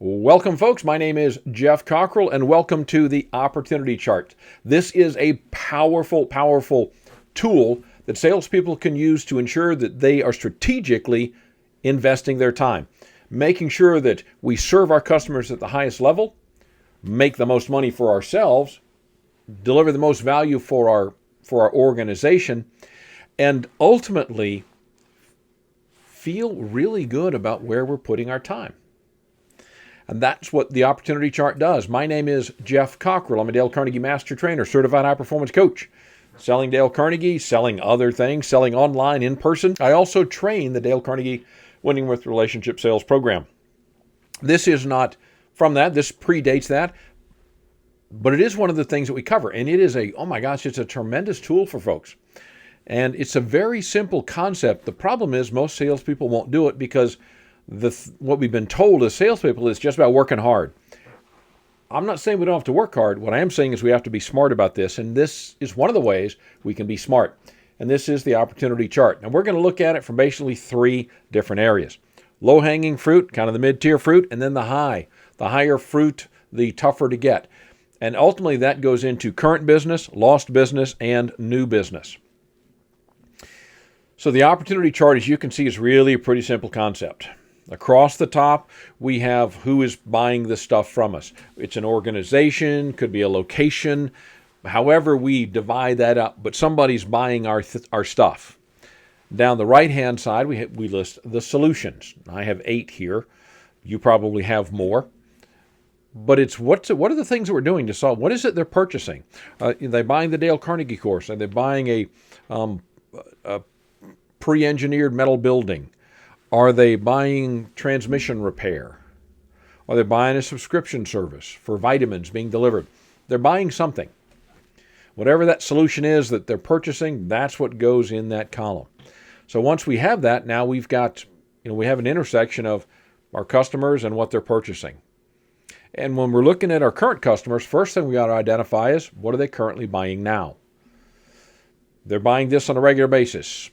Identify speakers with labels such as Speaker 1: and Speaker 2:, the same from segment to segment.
Speaker 1: Welcome, folks. My name is Jeff Cockrell, and welcome to the Opportunity Chart. This is a powerful, powerful tool that salespeople can use to ensure that they are strategically investing their time, making sure that we serve our customers at the highest level, make the most money for ourselves, deliver the most value for our organization, and ultimately feel really good about where we're putting our time. And that's what the Opportunity Chart does. My name is Jeff Cockrell. I'm a Dale Carnegie Master Trainer, Certified High Performance Coach. Selling Dale Carnegie, selling other things, selling online, in person. I also train the Dale Carnegie Winning with Relationship Sales Program. This is not from that. This predates that. But it is one of the things that we cover. And it is it's a tremendous tool for folks. And it's a very simple concept. The problem is most salespeople won't do it because what we've been told as salespeople is just about working hard. I'm not saying we don't have to work hard. What I am saying is we have to be smart about this, and this is one of the ways we can be smart. And this is the Opportunity Chart. And we're going to look at it from basically three different areas. Low-hanging fruit, kind of the mid-tier fruit, and then the high. The higher fruit, the tougher to get. And ultimately that goes into current business, lost business, and new business. So the Opportunity Chart, as you can see, is really a pretty simple concept. Across the top, we have who is buying this stuff from us. It's an organization, could be a location, however we divide that up, but somebody's buying our stuff. Down the right-hand side, we list the solutions. I have 8 here. You probably have more. But it's what are the things that we're doing to solve? What is it they're purchasing? Are they buying the Dale Carnegie course? Are they buying a pre-engineered metal building? Are they buying transmission repair? Are they buying a subscription service for vitamins being delivered? They're buying something. Whatever that solution is that they're purchasing, that's what goes in that column. So once we have that, now we have an intersection of our customers and what they're purchasing. And when we're looking at our current customers, first thing we ought to identify is what are they currently buying now? They're buying this on a regular basis.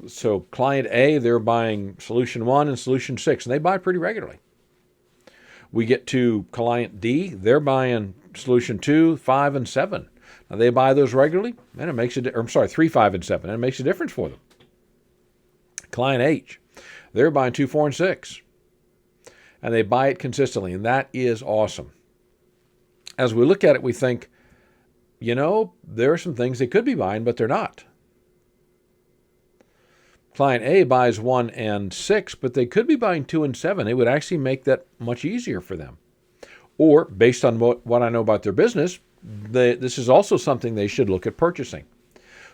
Speaker 1: So client A, they're buying solution 1 and solution 6, and they buy pretty regularly. We get to client D, they're buying solution 2, 5, and 7. Now they buy those regularly, and it makes 3, 5, and 7, and it makes a difference for them. Client H, they're buying 2, 4, and 6, and they buy it consistently, and that is awesome. As we look at it, we think, there are some things they could be buying, but they're not. Client A buys 1 and 6, but they could be buying 2 and 7. It would actually make that much easier for them. Or, based on what I know about their business, this is also something they should look at purchasing.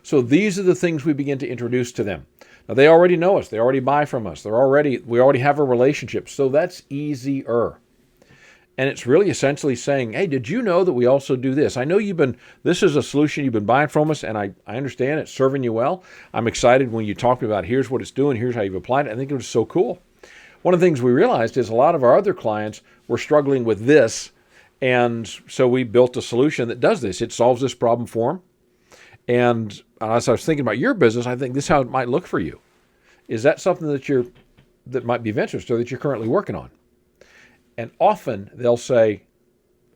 Speaker 1: So these are the things we begin to introduce to them. Now, they already know us. They already buy from us. We already have a relationship. So that's easier. And it's really essentially saying, hey, did you know that we also do this? I know this is a solution you've been buying from us, and I understand it's serving you well. I'm excited when you talk about here's what it's doing, here's how you've applied it. I think it was so cool. One of the things we realized is a lot of our other clients were struggling with this, and so we built a solution that does this. It solves this problem for them. And as I was thinking about your business, I think this is how it might look for you. Is that something that might be of interest or that you're currently working on? And often they'll say,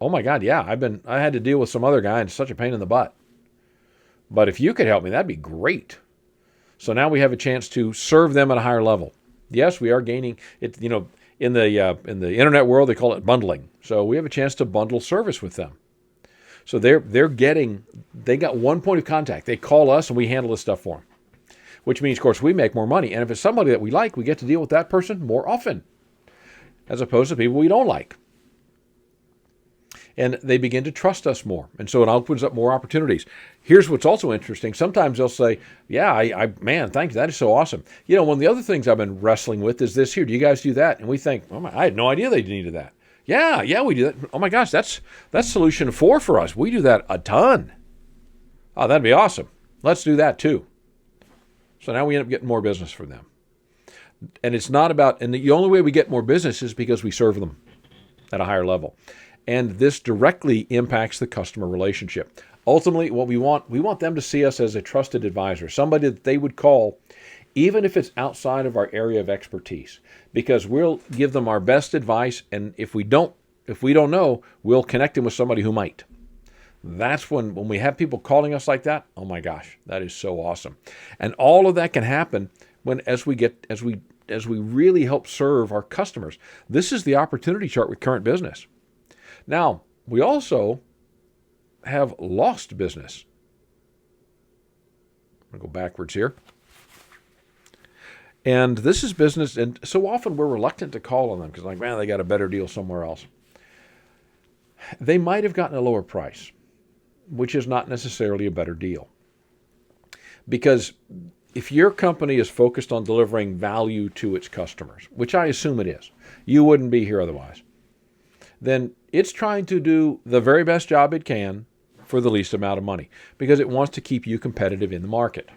Speaker 1: oh my God, yeah, I had to deal with some other guy and it's such a pain in the butt. But if you could help me, that'd be great. So now we have a chance to serve them at a higher level. Yes, we are gaining it, in the internet world, they call it bundling. So we have a chance to bundle service with them. So they got one point of contact. They call us and we handle this stuff for them, which means, of course, we make more money. And if it's somebody that we like, we get to deal with that person more often, as opposed to people we don't like. And they begin to trust us more. And so it opens up more opportunities. Here's what's also interesting. Sometimes they'll say, yeah, man, thank you. That is so awesome. One of the other things I've been wrestling with is this here. Do you guys do that? And we think, I had no idea they needed that. Yeah, we do that. Oh my gosh, that's solution 4 for us. We do that a ton. Oh, that'd be awesome. Let's do that too. So now we end up getting more business from them. And it's not about, and the only way we get more business is because we serve them at a higher level. And this directly impacts the customer relationship. Ultimately, what we want them to see us as a trusted advisor, somebody that they would call even if it's outside of our area of expertise, because we'll give them our best advice, and if we don't know, we'll connect them with somebody who might. That's when we have people calling us like that. Oh my gosh, that is so awesome. And all of that can happen as we really help serve our customers. This is the opportunity chart with current business. Now, we also have lost business. I'm going to go backwards here. And this is business, and so often we're reluctant to call on them because, like, man, they got a better deal somewhere else. They might have gotten a lower price, which is not necessarily a better deal. Because if your company is focused on delivering value to its customers, which I assume it is, you wouldn't be here otherwise, then it's trying to do the very best job it can for the least amount of money because it wants to keep you competitive in the market.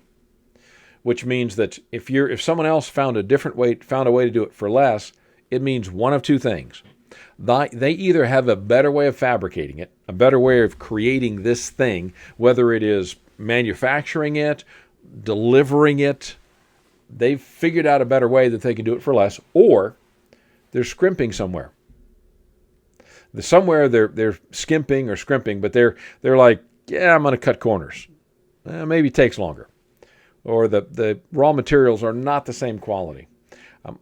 Speaker 1: Which means that if someone else found a way to do it for less, it means one of two things. They either have a better way of fabricating it, a better way of creating this thing, whether it is manufacturing it, delivering it, they've figured out a better way that they can do it for less, or they're scrimping somewhere. Somewhere they're skimping or scrimping, but they're like, yeah, I'm going to cut corners. Maybe it takes longer. Or the raw materials are not the same quality.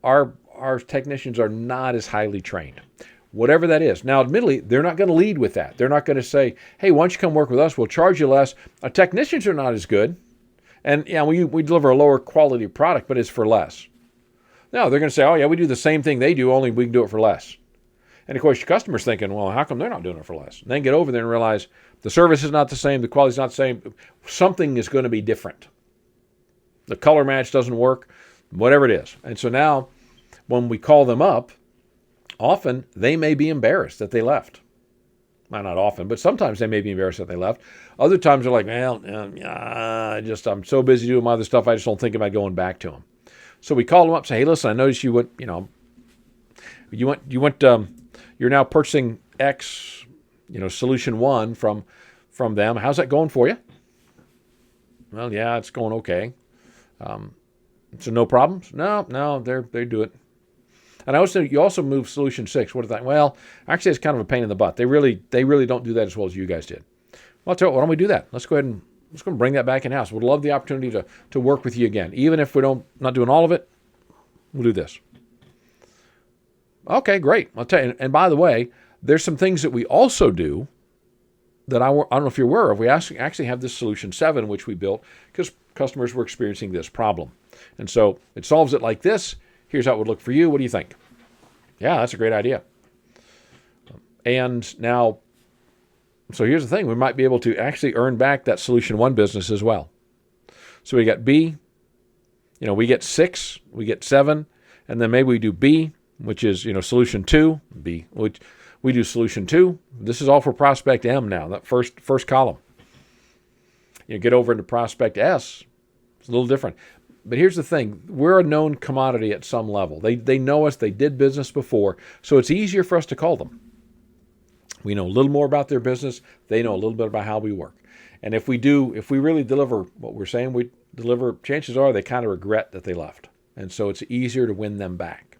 Speaker 1: Our technicians are not as highly trained. Whatever that is. Now, admittedly, they're not going to lead with that. They're not going to say, hey, why don't you come work with us? We'll charge you less. Our technicians are not as good. And yeah, we deliver a lower quality product, but it's for less. No, they're going to say, oh, yeah, we do the same thing they do, only we can do it for less. And, of course, your customer's thinking, well, how come they're not doing it for less? And then get over there and realize the service is not the same, the quality's not the same. Something is going to be different. The color match doesn't work, whatever it is. And so now when we call them up, often they may be embarrassed that they left. Well, not often, but sometimes they may be embarrassed that they left. Other times they're like, well, I'm so busy doing my other stuff, I just don't think about going back to them. So we call them up and say, hey, listen, I noticed you went, you're now purchasing X, solution 1 from them. How's that going for you? Well, yeah, it's going okay. So no problems? No, they do it. And I also you also move solution 6. What is that? Well, actually, it's kind of a pain in the butt. They really don't do that as well as you guys did. Well, I'll tell you what, why don't we do that? Let's go ahead and bring that back in house. We'd love the opportunity to work with you again, even if not doing all of it. We'll do this. Okay, great. I'll tell you. And by the way, there's some things that we also do that I don't know if you're aware of. We actually have this solution 7, which we built because customers were experiencing this problem. And so it solves it like this. Here's how it would look for you. What do you think? Yeah, that's a great idea. And now, so here's the thing. We might be able to actually earn back that solution 1 business as well. So we got B, we get 6, we get 7, and then maybe we do B, which is, solution 2, B, which we do solution 2. This is all for prospect M now, that first column. You get over into prospect S, it's a little different. But here's the thing. We're a known commodity at some level. They know us. They did business before. So it's easier for us to call them. We know a little more about their business. They know a little bit about how we work. And if we really deliver what we're saying we deliver, chances are they kind of regret that they left. And so it's easier to win them back.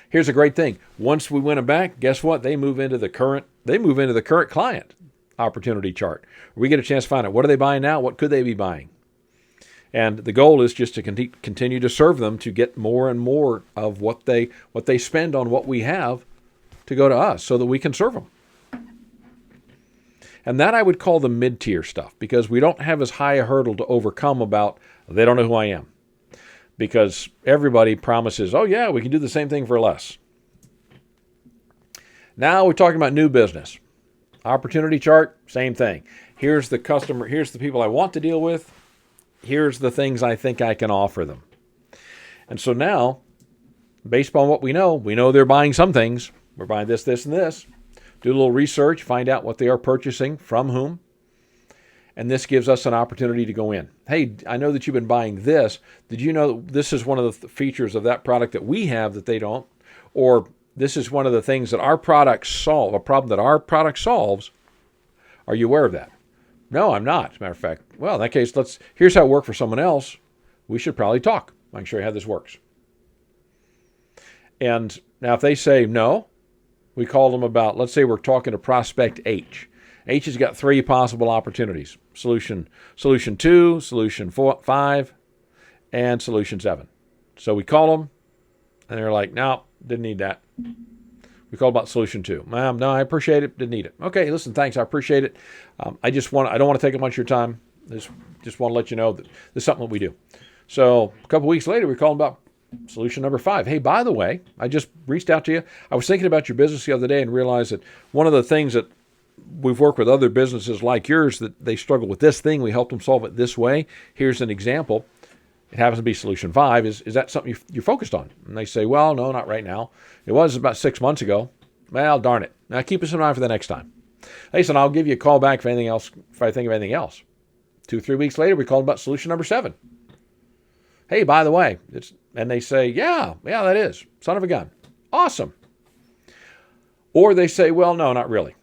Speaker 1: Here's a great thing. Once we win them back, guess what? They move into the current client opportunity chart. We get a chance to find out what are they buying now? What could they be buying? And the goal is just to continue to serve them to get more and more of what they spend on what we have to go to us so that we can serve them. And that I would call the mid-tier stuff because we don't have as high a hurdle to overcome about they don't know who I am. Because everybody promises, oh yeah, we can do the same thing for less. Now we're talking about new business. Opportunity chart, same thing. Here's the customer, here's the people I want to deal with. Here's the things I think I can offer them. And so now, based upon what we know they're buying some things. We're buying this, this, and this. Do a little research, find out what they are purchasing, from whom. And this gives us an opportunity to go in. Hey, I know that you've been buying this. Did you know this is one of the features of that product that we have that they don't? Or this is one of the things that our products solve, a problem that our product solves. Are you aware of that? No, I'm not. As a matter of fact, well, in that case, here's how it worked for someone else. We should probably talk. I can show you how this works. And now if they say no, we call them about, let's say we're talking to prospect H. H has got 3 possible opportunities: solution 2, solution 5, and solution 7. So we call them, and they're like, no, didn't need that. We call about solution 2. Ma'am, no, I appreciate it, didn't need it. Okay, listen, thanks, I appreciate it. I don't want to take up much of your time. Just want to let you know that this is something that we do. So a couple weeks later, we call them about solution number 5. Hey, by the way, I just reached out to you. I was thinking about your business the other day and realized that one of the things that we've worked with other businesses like yours that they struggle with this thing, we help them solve it this way. Here's an example. It happens to be solution 5. Is that something you're focused on? And they say, well, no, not right now. It was about 6 months ago. Well, darn it. Now keep us in mind for the next time. Hey, so I'll give you a call back if I think of anything else. 2-3 weeks later, we called about solution number 7. Hey, by the way, and they say, yeah, that is. Son of a gun. Awesome. Or they say, well, no, not really.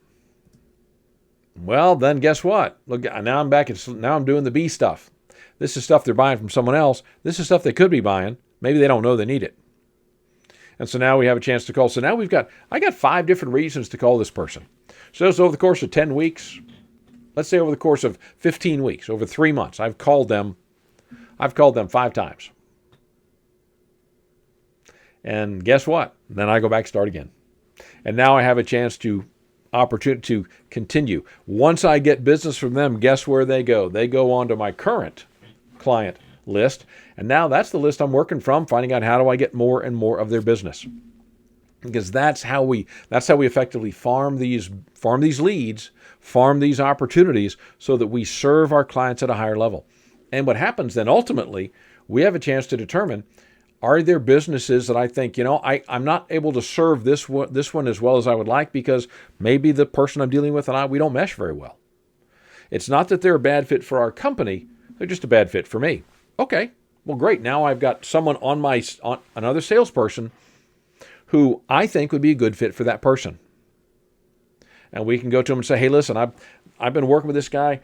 Speaker 1: Well, then guess what? Look, now I'm doing the B stuff. This is stuff they're buying from someone else. This is stuff they could be buying. Maybe they don't know they need it. And so now we have a chance to call. So now I got 5 different reasons to call this person. So over the course of 10 weeks, let's say over the course of 15 weeks, over 3 months, I've called them 5 times. And guess what? Then I go back and start again. And now I have a chance to continue. Once I get business from them, guess where they go? They go on to my current client list. And now that's the list I'm working from, finding out how do I get more and more of their business. Because that's how we effectively farm these leads, farm these opportunities so that we serve our clients at a higher level. And what happens then ultimately, we have a chance to determine, are there businesses that I think, I'm not able to serve this one as well as I would like because maybe the person I'm dealing with and we don't mesh very well. It's not that they're a bad fit for our company, they're just a bad fit for me. Okay, well great, now I've got someone on another salesperson who I think would be a good fit for that person. And we can go to him and say, hey, listen, I've been working with this guy.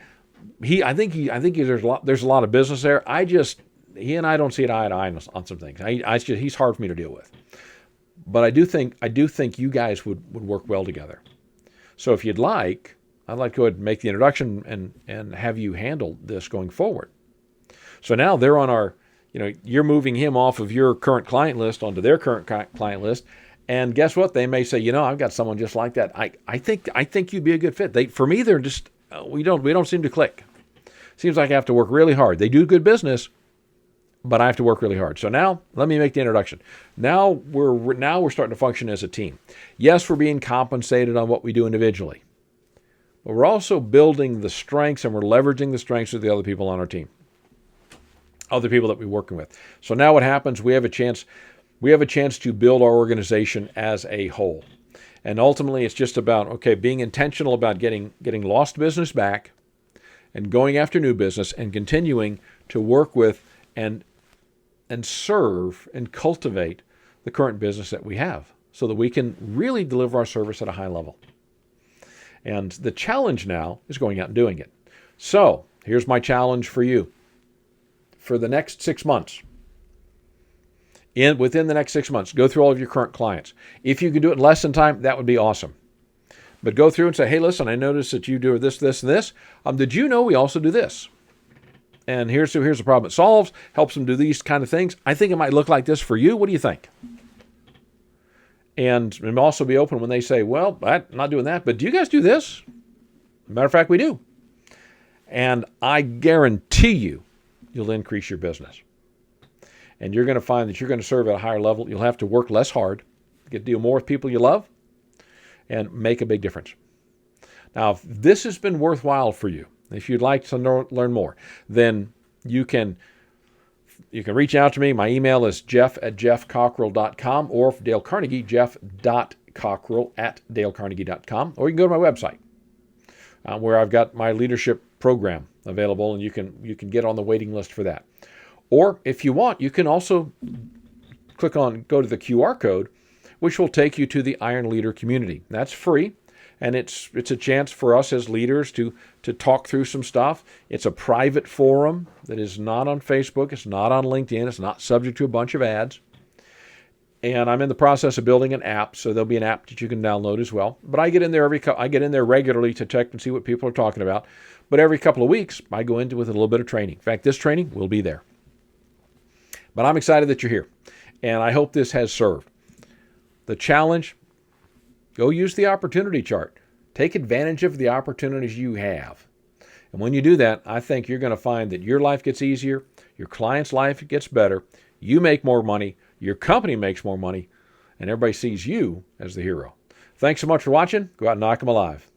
Speaker 1: I think there's a lot of business there. He and I don't see eye to eye on some things. He's hard for me to deal with. But I do think you guys would work well together. So if you'd like, I'd like to go ahead and make the introduction and have you handle this going forward. So now they're on our, you're moving him off of your current client list onto their current client list. And guess what? They may say, I've got someone just like that. I think you'd be a good fit. For me, they're just, we don't seem to click. Seems like I have to work really hard. They do good business, but I have to work really hard. So now let me make the introduction. Now we're starting to function as a team. Yes, we're being compensated on what we do individually, but we're also building the strengths and we're leveraging the strengths of the other people on our team, other people that we're working with. So now what happens? We have a chance to build our organization as a whole. And ultimately it's just about, being intentional about getting lost business back and going after new business and continuing to work with and serve and cultivate the current business that we have so that we can really deliver our service at a high level. And the challenge now is going out and doing it. So here's my challenge for you. For the next 6 months, within the next 6 months, go through all of your current clients. If you can do it in less than time, that would be awesome. But go through and say, hey, listen, I noticed that you do this, this, and this. Did you know we also do this? And here's the problem it solves, helps them do these kind of things. I think it might look like this for you. What do you think? And also be open when they say, well, I'm not doing that, but do you guys do this? Matter of fact, we do. And I guarantee you'll increase your business. And you're going to find that you're going to serve at a higher level. You'll have to work less hard, get to deal more with people you love, and make a big difference. Now, if this has been worthwhile for you, if you'd like to learn more, then you can reach out to me. My email is jeff@jeffcockrell.com, or for Dale Carnegie, jeff.cockrell@dalecarnegie.com, or you can go to my website where I've got my leadership program available, and you can get on the waiting list for that. Or if you want, you can also go to the QR code, which will take you to the Iron Leader community. That's free. And it's a chance for us as leaders to talk through some stuff. It's a private forum that is not on Facebook. It's not on LinkedIn. It's not subject to a bunch of ads. And I'm in the process of building an app, so there'll be an app that you can download as well. But I get in there regularly to check and see what people are talking about. But every couple of weeks, I go into with a little bit of training. In fact, this training will be there. But I'm excited that you're here, and I hope this has served. The challenge, go use the opportunity chart. Take advantage of the opportunities you have. And when you do that, I think you're going to find that your life gets easier, your client's life gets better, you make more money, your company makes more money, and everybody sees you as the hero. Thanks so much for watching. Go out and knock them alive.